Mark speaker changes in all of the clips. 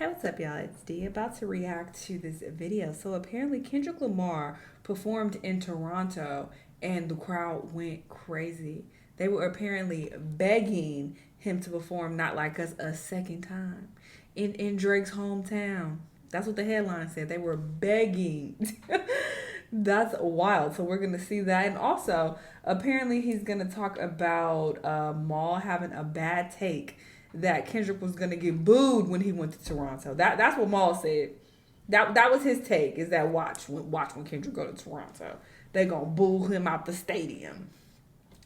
Speaker 1: Hey, what's up, y'all? It's Dee about to react to this video. So apparently Kendrick Lamar performed in Toronto and the crowd went crazy. They were apparently begging him to perform Not Like Us a second time in Drake's hometown. That's what the headline said. They were begging. That's wild. So we're gonna see that, and also apparently he's gonna talk about Maul having a bad take that Kendrick was gonna get booed when he went to Toronto. That's what Maul said. That was his take. Is that watch when Kendrick go to Toronto, they gonna boo him out the stadium.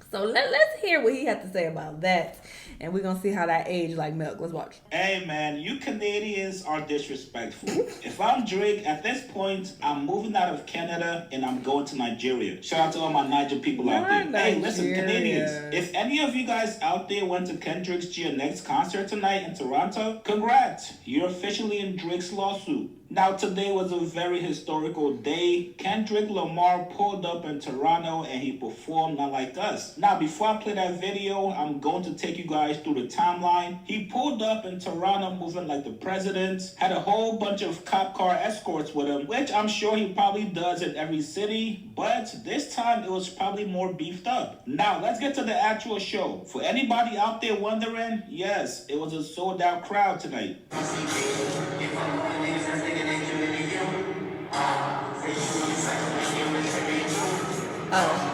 Speaker 1: So let's hear what he had to say about that. And we're going to see how that aged like milk. Let's watch.
Speaker 2: Hey, man, you Canadians are disrespectful. If I'm Drake, at this point, I'm moving out of Canada and I'm going to Nigeria. Shout out to all my Niger people out there.
Speaker 1: Nigeria.
Speaker 2: Hey, listen, Canadians, if any of you guys out there went to Kendrick's GNX concert tonight in Toronto, congrats. You're officially in Drake's lawsuit. Now, today was a very historical day. Kendrick Lamar pulled up in Toronto and he performed Not Like Us. Now, before I play that video, I'm going to take you guys through the timeline. He pulled up in Toronto moving like the president, had a whole bunch of cop car escorts with him, which I'm sure he probably does in every city, but this time it was probably more beefed up. Now, let's get to the actual show. For anybody out there wondering, yes, it was a sold out crowd tonight.
Speaker 1: Oh.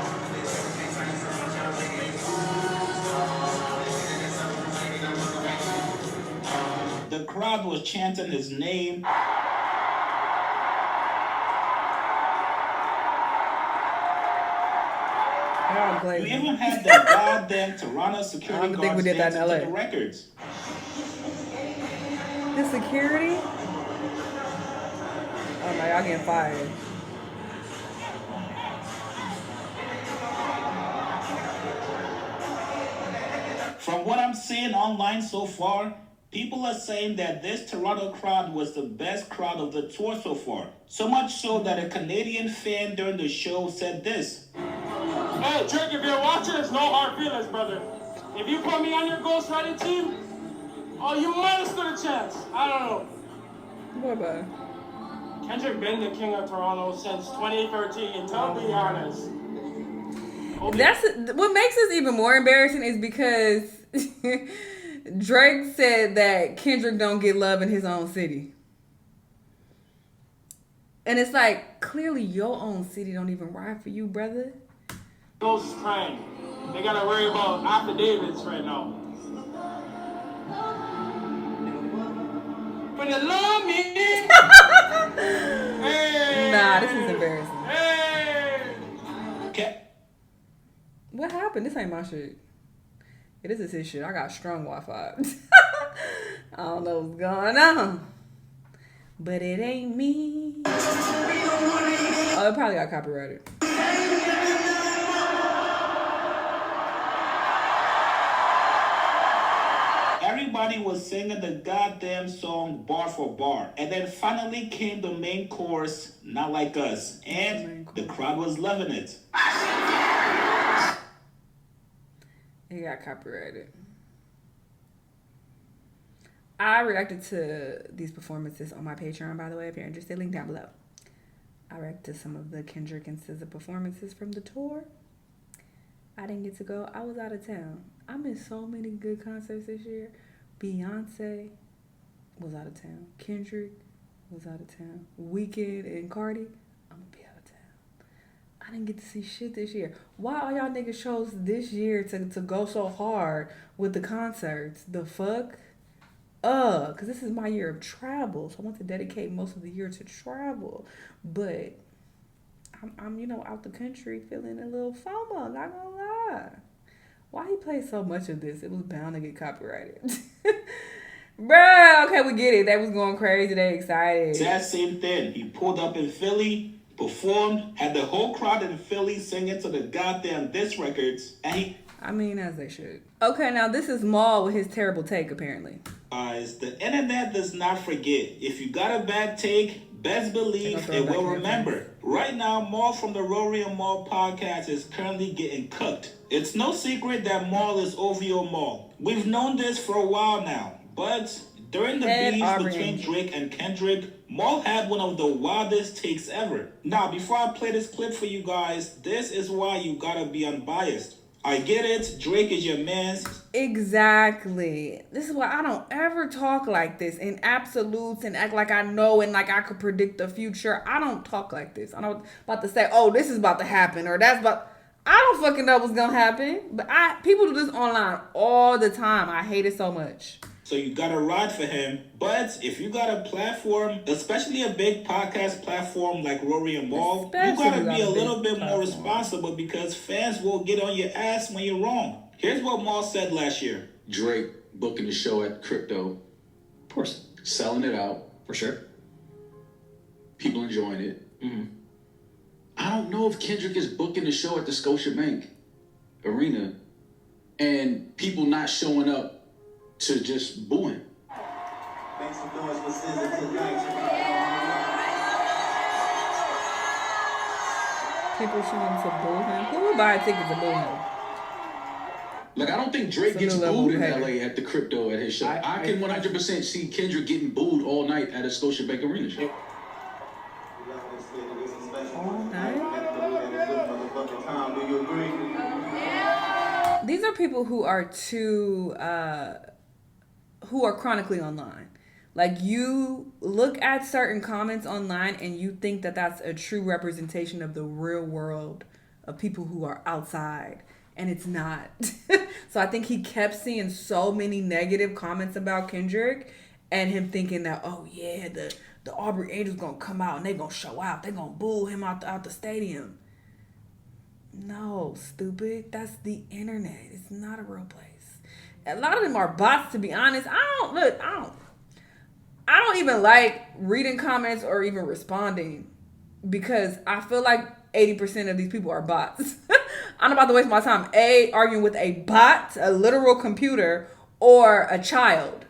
Speaker 2: The crowd was chanting his name. You even had the goddamn Toronto security guards dancing to the records.
Speaker 1: The security? Oh my, y'all getting fired.
Speaker 2: From what I'm seeing online so far, people are saying that this Toronto crowd was the best crowd of the tour so far. So much so that a Canadian fan during the show said this.
Speaker 3: Hey, Drake, if you're watching, it's no hard feelings, brother. If you put me on your ghostwriting team, oh, you might have stood a chance. I don't know.
Speaker 1: What about?
Speaker 3: Kendrick been the king of Toronto since 2013, to be honest.
Speaker 1: That's what makes this even more embarrassing is because Drake said that Kendrick don't get love in his own city. And it's like, clearly your own city don't even ride for you, brother.
Speaker 3: Ghost is crying. They gotta worry about affidavits right now. But you love me. Hey.
Speaker 1: Nah, this is embarrassing.
Speaker 3: Hey.
Speaker 2: Okay.
Speaker 1: What happened? This ain't my shit. Yeah, this is his shit. I got strong Wi-Fi. I don't know what's going on. But it ain't me. Oh, it probably got copyrighted.
Speaker 2: Everybody was singing the goddamn song bar for bar. And then finally came the main chorus, Not Like Us. And the crowd was loving it.
Speaker 1: It got copyrighted. I reacted to these performances on my Patreon, by the way, if you're interested. Link down below. I reacted to some of the Kendrick and SZA performances from the tour. I didn't get to go. I was out of town. I missed so many good concerts this year. Beyonce was out of town. Kendrick was out of town. Weeknd and Cardi, I'm gonna be out of town. I didn't get to see shit this year. Why all y'all niggas chose this year to go so hard with the concerts? The fuck? Because this is my year of travel. So I want to dedicate most of the year to travel. But I'm out the country feeling a little FOMO, not gonna lie. Why he played so much of this? It was bound to get copyrighted. Bruh, okay, we get it. They was going crazy. They excited.
Speaker 2: That same thing. He pulled up in Philly, performed, had the whole crowd in Philly singing to the goddamn diss records, and
Speaker 1: as they should. Okay, now this is Maul with his terrible take, apparently.
Speaker 2: Guys, the internet does not forget. If you got a bad take, best believe it will remember. Right now, Maul from the Rory and Maul podcast is currently getting cooked. It's no secret that Maul is OVO Maul. We've known this for a while now, but During the
Speaker 1: Ed
Speaker 2: beef
Speaker 1: Aubrey
Speaker 2: between
Speaker 1: and-
Speaker 2: Drake and Kendrick, Maul had one of the wildest takes ever. Now, before I play this clip for you guys, this is why you gotta be unbiased. I get it, Drake is your man's.
Speaker 1: Exactly. This is why I don't ever talk like this in absolutes and act like I know and like I could predict the future. I don't talk like this. I'm not about to say, oh, this is about to happen or that's about... I don't fucking know what's gonna happen. But people do this online all the time. I hate it so much.
Speaker 2: So you gotta ride for him. But if you got a platform, especially a big podcast platform like Rory and Maul, you gotta be a little bit more responsible because fans will get on your ass when you're wrong. Here's what Maul said last year.
Speaker 4: Drake booking the show at Crypto.
Speaker 5: Of course.
Speaker 4: Selling it out.
Speaker 5: For sure.
Speaker 4: People enjoying it.
Speaker 5: Mm-hmm.
Speaker 4: I don't know if Kendrick is booking the show at the Scotiabank Arena and people not showing up to just boo him.
Speaker 6: Make some noise for SZA tonight.
Speaker 1: People showing to boo him. Who would buy a ticket to boo him?
Speaker 4: Like, I don't think Drake
Speaker 1: It's a
Speaker 4: gets
Speaker 1: new level
Speaker 4: booed in
Speaker 1: of
Speaker 4: LA at the Crypto at his show. I can 100% see Kendrick getting booed all night at a Scotiabank Arena show.
Speaker 1: All night?
Speaker 6: Do you agree?
Speaker 1: These are people who are who are chronically online. Like, you look at certain comments online and you think that that's a true representation of the real world of people who are outside, and it's not. So I think he kept seeing so many negative comments about Kendrick and him thinking that, oh yeah, the Aubrey Angels gonna come out and they gonna show out. They gonna boo him out the stadium. No, stupid. That's the internet. It's not a real place. A lot of them are bots, to be honest. I don't even like reading comments or even responding because I feel like 80% of these people are bots. I'm about to waste my time arguing with a bot, a literal computer, or a child.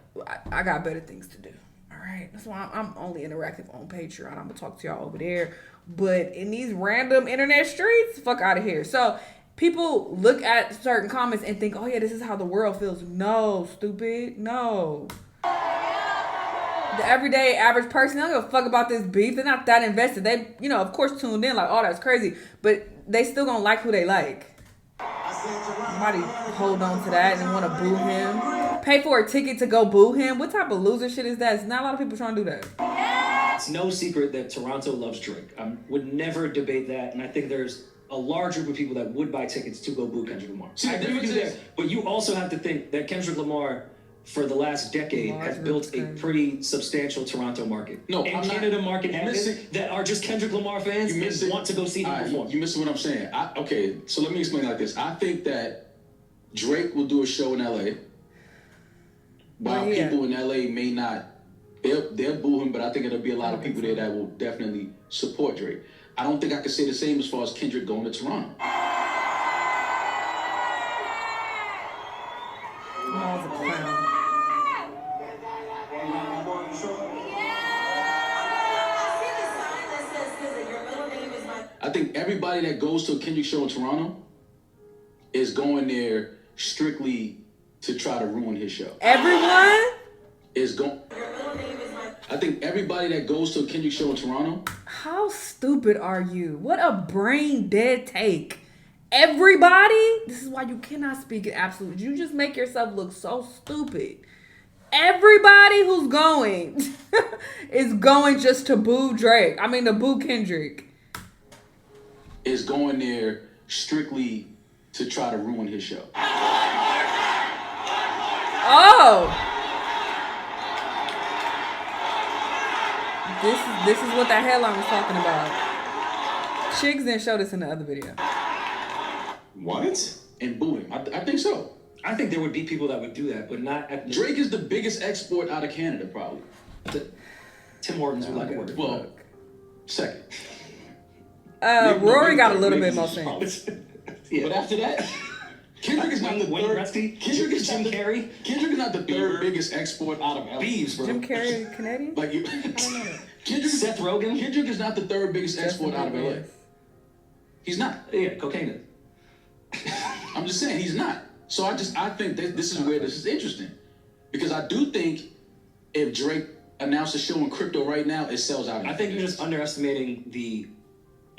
Speaker 1: I got better things to do. All right, that's why I'm only interactive on Patreon. I'm gonna talk to y'all over there. But in these random internet streets, fuck out of here. So people look at certain comments and think, oh yeah, this is how the world feels. No, stupid. No. The everyday average person, they don't give a fuck about this beef. They're not that invested. They, of course tuned in like, oh, that's crazy. But they still gonna like who they like. Somebody hold on to that and want to boo him. Pay for a ticket to go boo him. What type of loser shit is that? It's not a lot of people trying to do that.
Speaker 5: It's no secret that Toronto loves Drake. I would never debate that, and I think there's a large group of people that would buy tickets to go boo Kendrick Lamar.
Speaker 4: See,
Speaker 5: I agree with you there, but you also have to think that Kendrick Lamar, for the last decade, has built a pretty substantial Toronto market.
Speaker 4: No,
Speaker 5: and
Speaker 4: I'm
Speaker 5: Canada
Speaker 4: not,
Speaker 5: market that are just Kendrick Lamar fans and want to go see him perform.
Speaker 4: You missing what I'm saying. Okay, so let me explain like this. I think that Drake will do a show in LA. While people in LA may not, they'll boo him, but I think it'll be a lot of people there that will definitely support Drake. I don't think I could say the same as far as Kendrick going to Toronto.
Speaker 1: Maul's a clown.
Speaker 4: I think everybody that goes to a Kendrick show in Toronto is going there strictly to try to ruin his show.
Speaker 1: Everyone?
Speaker 4: I think everybody that goes to a Kendrick show in Toronto.
Speaker 1: How stupid are you? What a brain dead take. Everybody? This is why you cannot speak in absolute. You just make yourself look so stupid. Everybody who's going is going just to boo Drake. I mean, to boo Kendrick.
Speaker 4: Is going there strictly to try to ruin his show.
Speaker 1: Oh. This is what that headline was talking about. Chiggs didn't show this in the other video.
Speaker 4: What? And boo him. I think so.
Speaker 5: I think there would be people that would do that, but not at
Speaker 4: Drake is the biggest export out of Canada, probably.
Speaker 5: Tim Hortons would like to work.
Speaker 4: Well, second.
Speaker 1: Rory got a little bit more sense.
Speaker 5: Yeah.
Speaker 4: But after that, Kendrick is not the third. Kendrick is
Speaker 5: Jim Carrey.
Speaker 4: Kendrick is not the third biggest export out of LA.
Speaker 5: Beeves, bro.
Speaker 1: Jim Carrey Canadian?
Speaker 4: Like you,
Speaker 5: Seth Rogen.
Speaker 4: Kendrick is not the third biggest export out of LA. He's not.
Speaker 5: Yeah, cocaine.
Speaker 4: I'm just saying he's not. So I think that this is where this is interesting, because I do think if Drake announced a show in crypto right now, it sells out.
Speaker 5: I think you're just underestimating the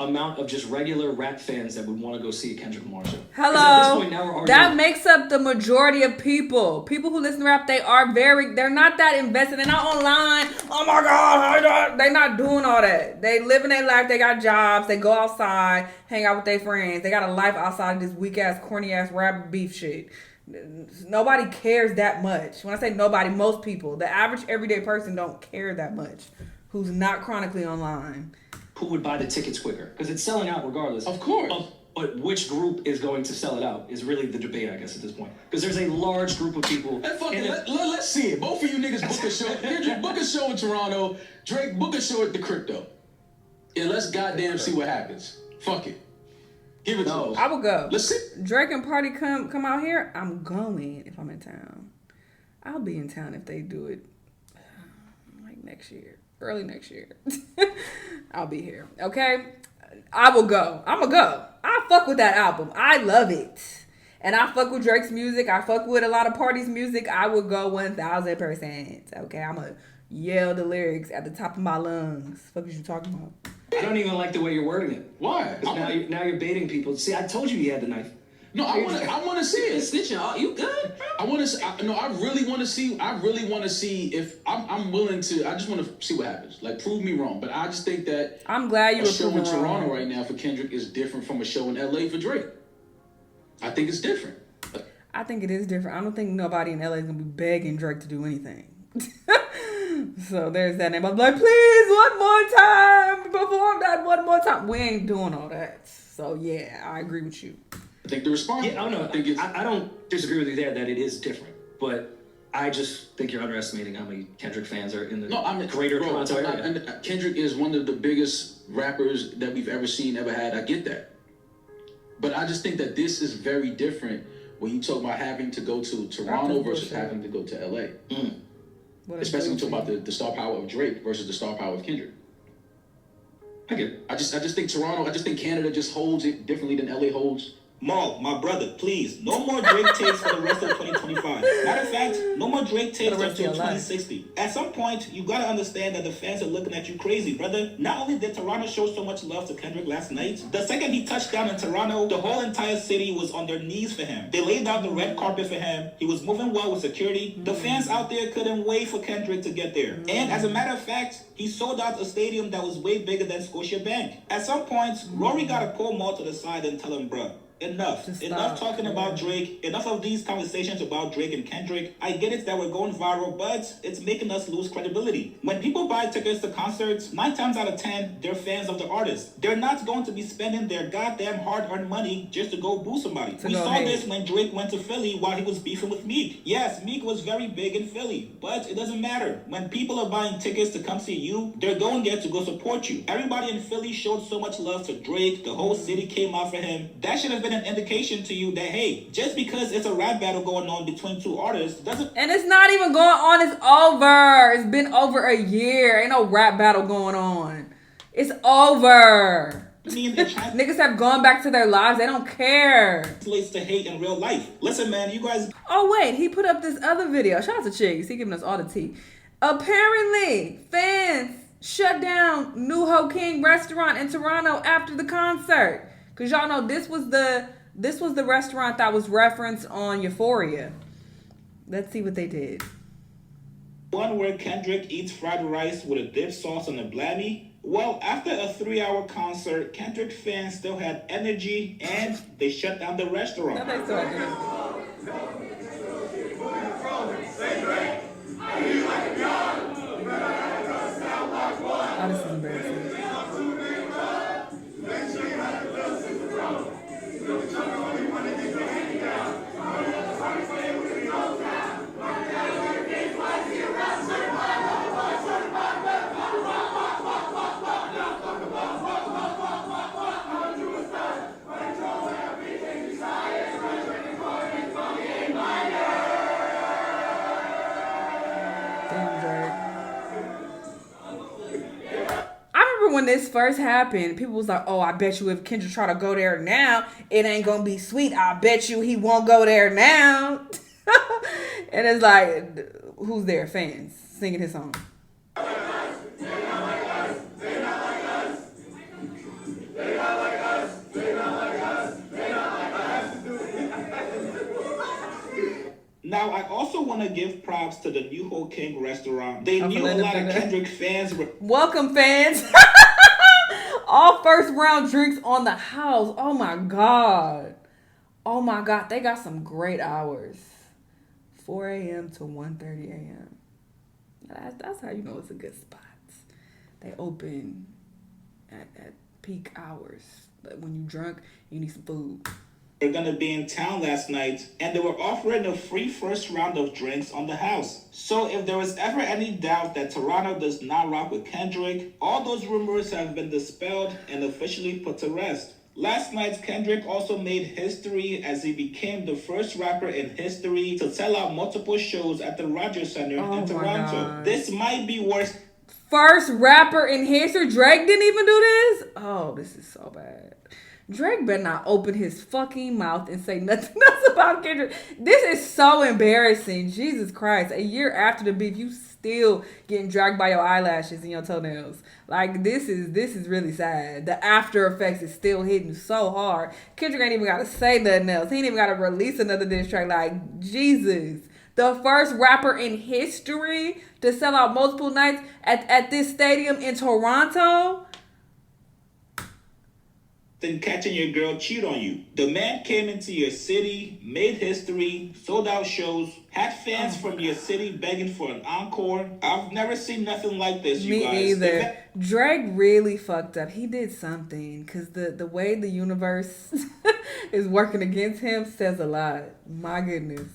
Speaker 5: amount of just regular rap fans that would want to go see a Kendrick Lamar show.
Speaker 1: Hello.
Speaker 5: At this point, now we're arguing.
Speaker 1: That makes up the majority of people. People who listen to rap, they're not that invested. They're not online. Oh my God. They're not doing all that. They living their life. They got jobs. They go outside, hang out with their friends. They got a life outside of this weak ass, corny ass rap beef shit. Nobody cares that much. When I say nobody, most people. The average everyday person don't care that much who's not chronically online.
Speaker 5: Who would buy the tickets quicker? Because it's selling out regardless.
Speaker 4: Of course.
Speaker 5: But which group is going to sell it out is really the debate, I guess, at this point. Because there's a large group of people.
Speaker 4: Let's see it. Both of you niggas book a show. Kendrick, book a show in Toronto. Drake, book a show at the Crypto. And let's goddamn see what happens. Fuck it. Give it to us.
Speaker 1: I will go.
Speaker 4: Let's see.
Speaker 1: Drake and Party come out here. I'm going if I'm in town. I'll be in town if they do it like next year. Early next year. I'll be here. Okay? I will go. I'm going to go. I fuck with that album. I love it. And I fuck with Drake's music. I fuck with a lot of Party's music. I would go 1,000%. Okay? I'm going to yell the lyrics at the top of my lungs. What is you talking about?
Speaker 5: I don't even like the way you're wording it.
Speaker 4: Why?
Speaker 5: Now you're baiting people. See, I told you he had the knife.
Speaker 4: No, I want to see it.
Speaker 5: Snitching. Oh, you good?
Speaker 4: I want to. I really want to see. I really want to see if I'm willing to. I just want to see what happens. Like, prove me wrong. But I just think that
Speaker 1: I'm glad you were
Speaker 4: a show in
Speaker 1: proven
Speaker 4: Toronto
Speaker 1: wrong.
Speaker 4: right now for Kendrick is different from a show in LA for Drake. I think it's different.
Speaker 1: I think it is different. I don't think nobody in LA is gonna be begging Drake to do anything. So there's that name. I'm like, please, one more time, perform that one more time. We ain't doing all that. So yeah, I agree with you.
Speaker 4: I think the response.
Speaker 5: Yeah, I don't know. I don't disagree with you there that it is different, but I just think you're underestimating how many Kendrick fans are in the greater Toronto area.
Speaker 4: And Kendrick is one of the biggest rappers that we've ever seen, ever had. I get that, but I just think that this is very different when you talk about having to go to Toronto versus having to go to LA. Especially when you talk about the star power of Drake versus the star power of Kendrick. I get it. I just think Toronto. I just think Canada just holds it differently than LA holds.
Speaker 2: Maul, my brother, please, no more Drake takes for the rest of 2025. Matter of fact, no more Drake takes until 2060. At some point, you gotta understand that the fans are looking at you crazy, brother. Not only did Toronto show so much love to Kendrick last night, the second he touched down in Toronto, the whole entire city was on their knees for him. They laid out the red carpet for him. He was moving well with security. The fans out there couldn't wait for Kendrick to get there. And as a matter of fact, he sold out a stadium that was way bigger than Scotiabank. At some point, Rory gotta pull Maul to the side and tell him, bruh, enough. Enough talking about Drake. Enough of these conversations about Drake and Kendrick. I get it that we're going viral, but it's making us lose credibility. When people buy tickets to concerts, 9 times out of 10, they're fans of the artist. They're not going to be spending their goddamn hard-earned money just to go boo somebody. We saw this when Drake went to Philly while he was beefing with Meek. Yes, Meek was very big in Philly, but it doesn't matter. When people are buying tickets to come see you, they're going there to go support you. Everybody in Philly showed so much love to Drake. The whole city came out for him. That should have been an indication to you that, hey, just because it's a rap battle going on between two artists doesn't...
Speaker 1: And it's not even going on. It's over. It's been over a year. Ain't no rap battle going on. It's over. Niggas have gone back to their lives. They don't care.
Speaker 2: Translates to hate in real life. Listen, man, you guys...
Speaker 1: Oh, wait. He put up this other video. Shout out to Chiggs. He giving us all the tea. Apparently, fans shut down New Ho King restaurant in Toronto after the concert. Because y'all know this was the restaurant that was referenced on Euphoria. Let's see what they did.
Speaker 2: One where Kendrick eats fried rice with a dip sauce and a blammy. Well, after a 3-hour concert, Kendrick fans still had energy and they shut down the restaurant.
Speaker 1: No, they still had energy. Oh, this is embarrassing. When this first happened, people was like, oh, I bet you if Kendrick try to go there now, it ain't gonna be sweet. I bet you he won't go there now. And it's like, who's there? Fans. singing his song.
Speaker 2: Now, I also want to give props to the New Ho King restaurant. They knew a lot of Kendrick fans were...
Speaker 1: Welcome, fans. All first round drinks on the house. Oh, my God. Oh, my God. They got some great hours. 4 a.m. to 1:30 a.m. That's how you know it's a good spot. They open at peak hours. But when you're drunk, you need some food.
Speaker 2: They're going to be in town last night, and they were offering a free first round of drinks on the house. So if there was ever any doubt that Toronto does not rock with Kendrick, all those rumors have been dispelled and officially put to rest. Last night, Kendrick also made history as he became the first rapper in history to sell out multiple shows at the Rogers Center in Toronto.
Speaker 1: God.
Speaker 2: This might be worse.
Speaker 1: First rapper in history. Drake didn't even do this? Oh, this is so bad. Drake better not open his fucking mouth and say nothing else about Kendrick. This is so embarrassing. Jesus Christ. A year after the beef, you still getting dragged by your eyelashes and your toenails. Like, this is really sad. The after effects is still hitting so hard. Kendrick ain't even got to say nothing else. He ain't even got to release another diss track. Like, Jesus. The first rapper in history to sell out multiple nights at this stadium in Toronto.
Speaker 2: Than catching your girl cheat on you. The man came into your city, made history, sold out shows, had fans from your city begging for an encore. I've never seen nothing like this, you guys.
Speaker 1: Me either. Drake really fucked up. He did something, because the way the universe is working against him says a lot. My goodness.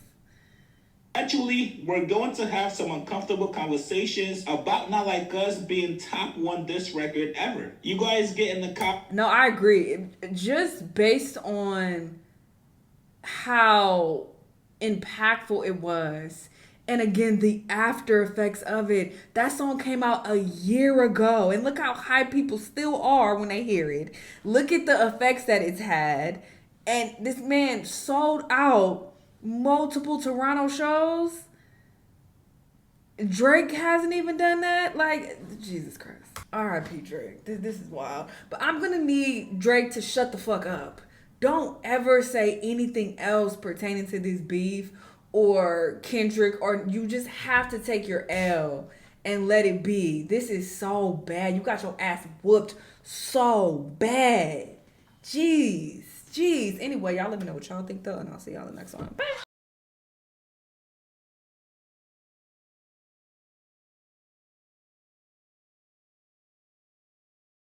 Speaker 2: Eventually, we're going to have some uncomfortable conversations about Not Like Us being top one diss record ever. You guys get in the cop.
Speaker 1: No, I agree. Just based on how impactful it was, and again, the after effects of it. That song came out a year ago, and look how high people still are when they hear it. Look at the effects that it's had, and this man sold out multiple Toronto shows. Drake hasn't even done that. Like, Jesus Christ. R.I.P. Drake. This is wild. But I'm gonna need Drake to shut the fuck up. Don't ever say anything else pertaining to this beef or Kendrick, or you just have to take your L and let it be. This is so bad. You got your ass whooped so bad. Jeez. Anyway, y'all let me know what y'all think though, and I'll see y'all in the next one. Bye.